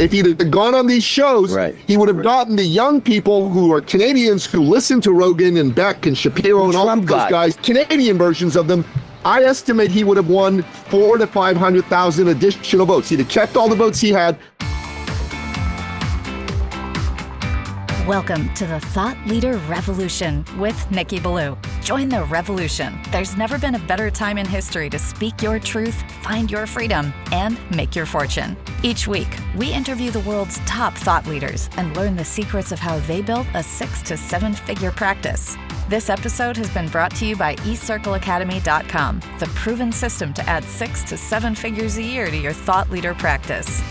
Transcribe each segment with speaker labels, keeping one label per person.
Speaker 1: If he'd have gone on these shows, he would have gotten the young people who are Canadians who listen to Rogan and Beck and Shapiro and all those guys, Canadian versions of them. I estimate he would have won 400,000 to 500,000 additional votes. He'd have kept all the votes he had.
Speaker 2: Welcome to the Thought Leader Revolution with Nikki Ballou. Join the revolution. There's never been a better time in history to speak your truth, find your freedom, and make your fortune. Each week, we interview the world's top thought leaders and learn the secrets of how they built a 6 to 7 figure practice. This episode has been brought to you by eCircleacademy.com, the proven system to add 6 to 7 figures a year to your thought leader practice.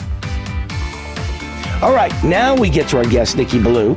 Speaker 3: All right, now we get to our guest, Nikki Ballou.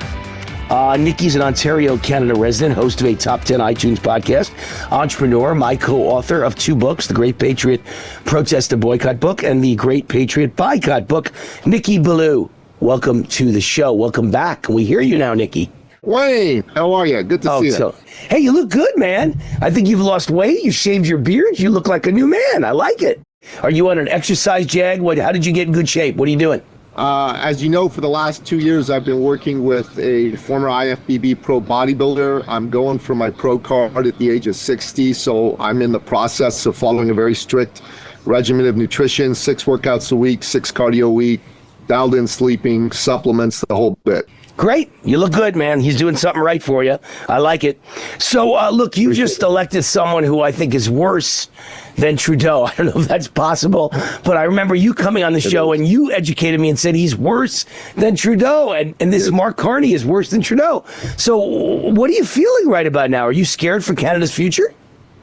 Speaker 3: Nikki's an Ontario, Canada resident, host of a top 10 iTunes podcast, entrepreneur, my co-author of 2 books, The Great Patriot Protest and Boycott book and The Great Patriot Boycott book. Nikki Ballou, welcome to the show. Welcome back. We hear you now, Nikki.
Speaker 1: Wayne, how are you? Good to see you.
Speaker 3: Hey, you look good, man. I think you've lost weight. You shaved your beard. You look like a new man. I like it. Are you on an exercise jag? How did you get in good shape? What are you doing?
Speaker 1: As you know, for the last 2 years, I've been working with a former IFBB pro bodybuilder. I'm going for my pro card at the age of 60, so I'm in the process of following a very strict regimen of nutrition, 6 workouts a week, 6 cardio a week, dialed in sleeping, supplements, the whole bit.
Speaker 3: Great. You look good, man. He's doing something right for you. I like it. So, look, you just elected someone who I think is worse than Trudeau. I don't know if that's possible, but I remember you coming on the show and you educated me and said he's worse than Trudeau. And this Mark Carney is worse than Trudeau. So what are you feeling right about now? Are you scared for Canada's future?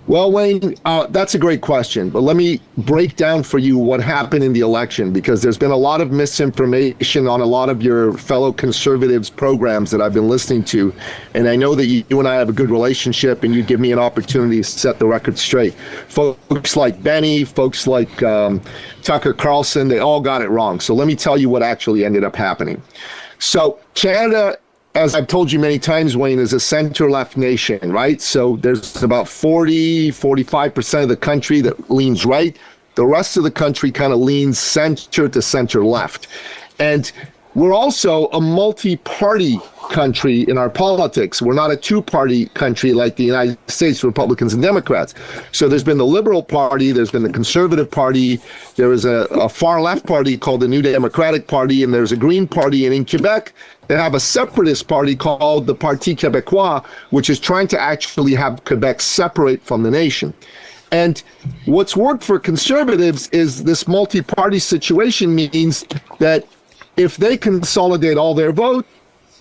Speaker 1: Well, Wayne, that's a great question, but let me break down for you what happened in the election, because there's been a lot of misinformation on a lot of your fellow conservatives programs that I've been listening to, and I know that you and I have a good relationship, and you give me an opportunity to set the record straight. Folks like Benny, folks like Tucker Carlson, they all got it wrong. So let me tell you what actually ended up happening. So Canada, as I've told you many times, Wayne, is a center-left nation, right? So there's about 45% of the country that leans right. The rest of the country kind of leans center to center-left. And we're also a multi-party country in our politics. We're not a two-party country like the United States, Republicans and Democrats. So there's been the Liberal Party, there's been the Conservative Party, there is a far-left party called the New Democratic Party, and there's a Green Party. And in Quebec, they have a separatist party called the Parti Québécois, which is trying to actually have Quebec separate from the nation. And what's worked for conservatives is this multi-party situation means that if they consolidate all their vote,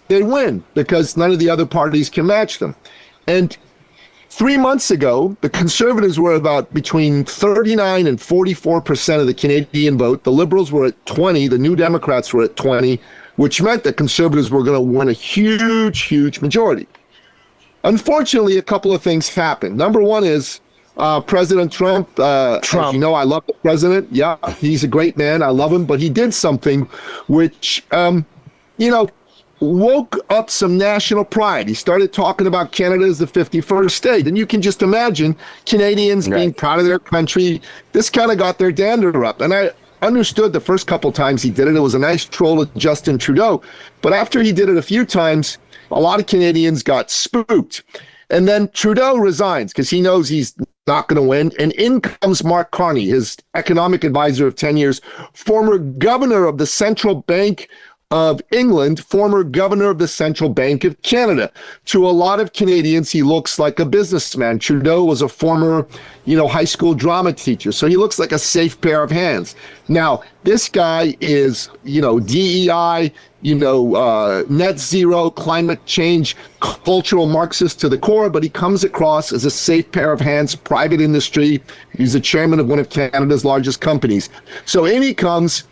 Speaker 1: they win, because none of the other parties can match them. And 3 months ago, the Conservatives were about between 39 and 44% of the Canadian vote. The Liberals were at 20, the New Democrats were at 20, which meant that Conservatives were going to win a huge, huge majority. Unfortunately, a couple of things happened. Number one is President Trump. As you know, I love the president. Yeah, he's a great man. I love him. But he did something which, woke up some national pride. He started talking about Canada as the 51st state. And you can just imagine Canadians being proud of their country. This kind of got their dander up. And I understood the first couple times he did it. It was a nice troll to Justin Trudeau. But after he did it a few times, a lot of Canadians got spooked. And then Trudeau resigns because he knows he's not going to win. And in comes Mark Carney, his economic advisor of 10 years, former governor of the Central Bank of England, former governor of the Central Bank of Canada. To a lot of Canadians, he looks like a businessman. Trudeau was a former, high school drama teacher. So he looks like a safe pair of hands. Now, this guy is, DEI, net zero, climate change, cultural Marxist to the core, but he comes across as a safe pair of hands, private industry. He's the chairman of one of Canada's largest companies. So in he comes.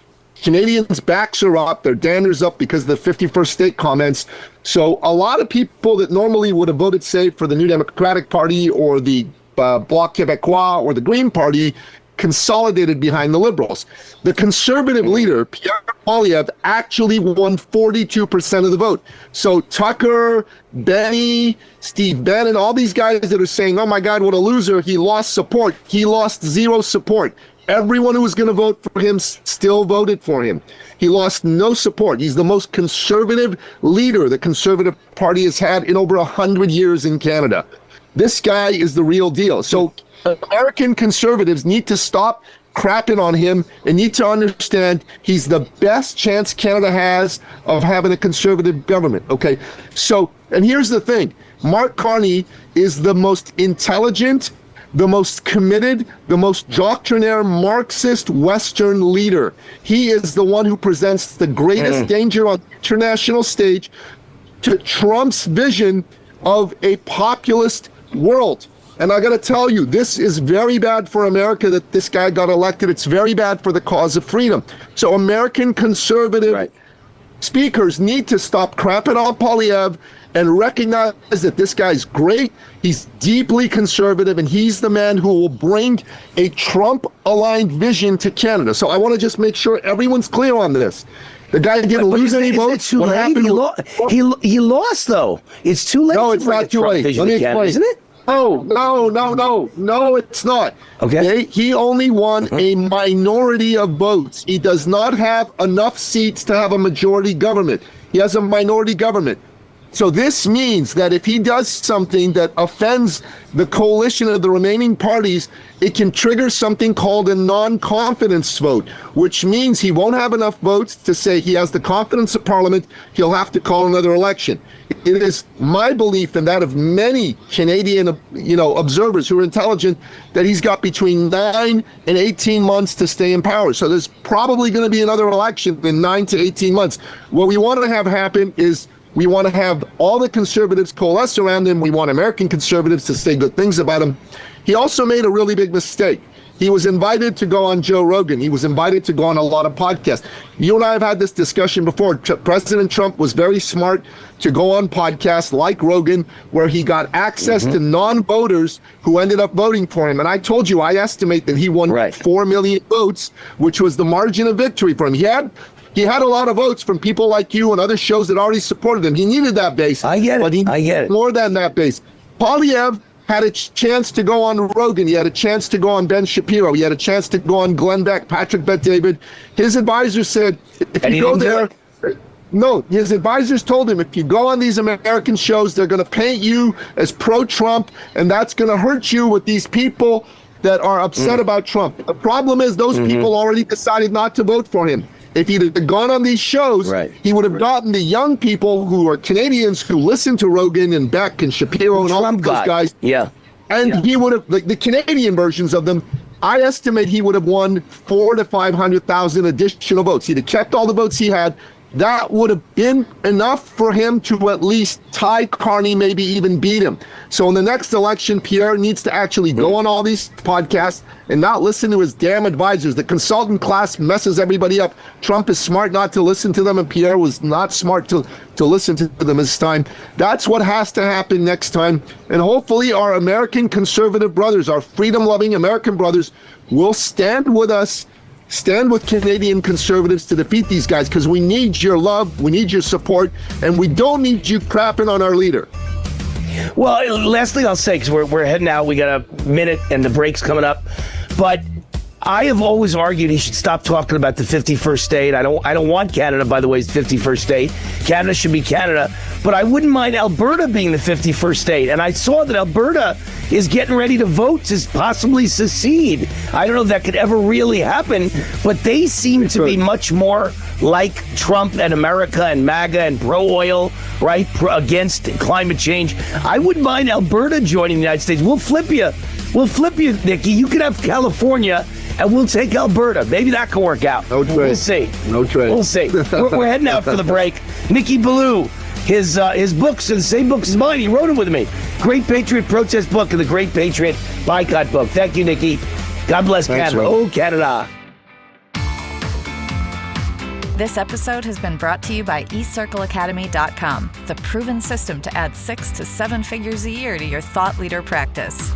Speaker 1: Canadians' backs are up, their danders up because of the 51st state comments. So a lot of people that normally would have voted, say, for the New Democratic Party or the Bloc Québécois or the Green Party consolidated behind the Liberals. The Conservative leader, Pierre Poilievre, actually won 42% of the vote. So Tucker, Benny, Steve Bannon, all these guys that are saying, oh my God, what a loser, he lost support. He lost zero support. Everyone who was going to vote for him still voted for him. He lost no support. He's the most conservative leader the Conservative Party has had in over 100 years in Canada. This guy is the real deal. So American conservatives need to stop crapping on him and need to understand he's the best chance Canada has of having a conservative government. Okay, so, and here's the thing. Mark Carney is the most intelligent, the most committed, the most doctrinaire Marxist Western leader. He is the one who presents the greatest danger on the international stage to Trump's vision of a populist world. And I got to tell you, this is very bad for America that this guy got elected. It's very bad for the cause of freedom. So American conservative speakers need to stop crapping on Poilievre and recognize that this guy's great. He's deeply conservative, and he's the man who will bring a Trump-aligned vision to Canada. So I want to just make sure everyone's clear on this. The guy didn't lose any votes.
Speaker 3: What happened? He lost, though. It's too late.
Speaker 1: No, it's not too late. Let me explain.
Speaker 3: Isn't it?
Speaker 1: No, it's not.
Speaker 3: Okay.
Speaker 1: He only won a minority of votes. He does not have enough seats to have a majority government. He has a minority government. So this means that if he does something that offends the coalition of the remaining parties, it can trigger something called a non-confidence vote, which means he won't have enough votes to say he has the confidence of Parliament. He'll have to call another election. It is my belief, and that of many Canadian, observers who are intelligent, that he's got between 9 and 18 months to stay in power. So there's probably going to be another election in 9 to 18 months. What we want to have happen is we want to have all the conservatives coalesce around him. We want American conservatives to say good things about him. He also made a really big mistake. He was invited to go on Joe Rogan. He was invited to go on a lot of podcasts. You and I have had this discussion before. President Trump was very smart to go on podcasts like Rogan, where he got access to non-voters who ended up voting for him. And I told you, I estimate that he won 4 million votes, which was the margin of victory for him. He had a lot of votes from people like you and other shows that already supported him. He needed that base.
Speaker 3: I get it.
Speaker 1: But he needed more than that base. Poilievre had a chance to go on Rogan. He had a chance to go on Ben Shapiro. He had a chance to go on Glenn Beck, Patrick Bet-David. His advisors said, if you go there... No, his advisors told him, if you go on these American shows, they're going to paint you as pro-Trump, and that's going to hurt you with these people that are upset about Trump. The problem is those people already decided not to vote for him. If he'd have gone on these shows, he would have gotten the young people who are Canadians who listen to Rogan and Beck and Shapiro and all those guys.
Speaker 3: Yeah.
Speaker 1: And he would have, the Canadian versions of them, I estimate he would have won 400,000 to 500,000 additional votes. He'd have kept all the votes he had. That would have been enough for him to at least tie Carney, maybe even beat him. So in the next election, Pierre needs to actually go on all these podcasts and not listen to his damn advisors. The consultant class messes everybody up. Trump is smart not to listen to them, and Pierre was not smart to listen to them this time. That's what has to happen next time. And hopefully our American conservative brothers, our freedom-loving American brothers, will stand with us, stand with Canadian conservatives to defeat these guys, because we need your love, we need your support, and we don't need you crapping on our leader.
Speaker 3: Well, last thing I'll say, because we're heading out, we got a minute and the break's coming up, but I have always argued he should stop talking about the 51st state. I don't want Canada, by the way, as the 51st state. Canada should be Canada, but I wouldn't mind Alberta being the 51st state. And I saw that Alberta is getting ready to vote to possibly secede. I don't know if that could ever really happen, but they seem to be much more like Trump and America and MAGA and pro-oil, right, against climate change. I wouldn't mind Alberta joining the United States. We'll flip you, Nikki. You could have California, and we'll take Alberta. Maybe that can work out.
Speaker 1: No trade.
Speaker 3: We'll see.
Speaker 1: No trade.
Speaker 3: We'll see. We're heading out for the break. Nicky Billou, his books are the same books as mine. He wrote them with me. Great Patriot Protest book and the Great Patriot Boycott book. Thank you, Nicky. God bless Canada. Oh, Canada.
Speaker 2: This episode has been brought to you by eCircleAcademy.com, the proven system to add 6 to 7 figures a year to your thought leader practice.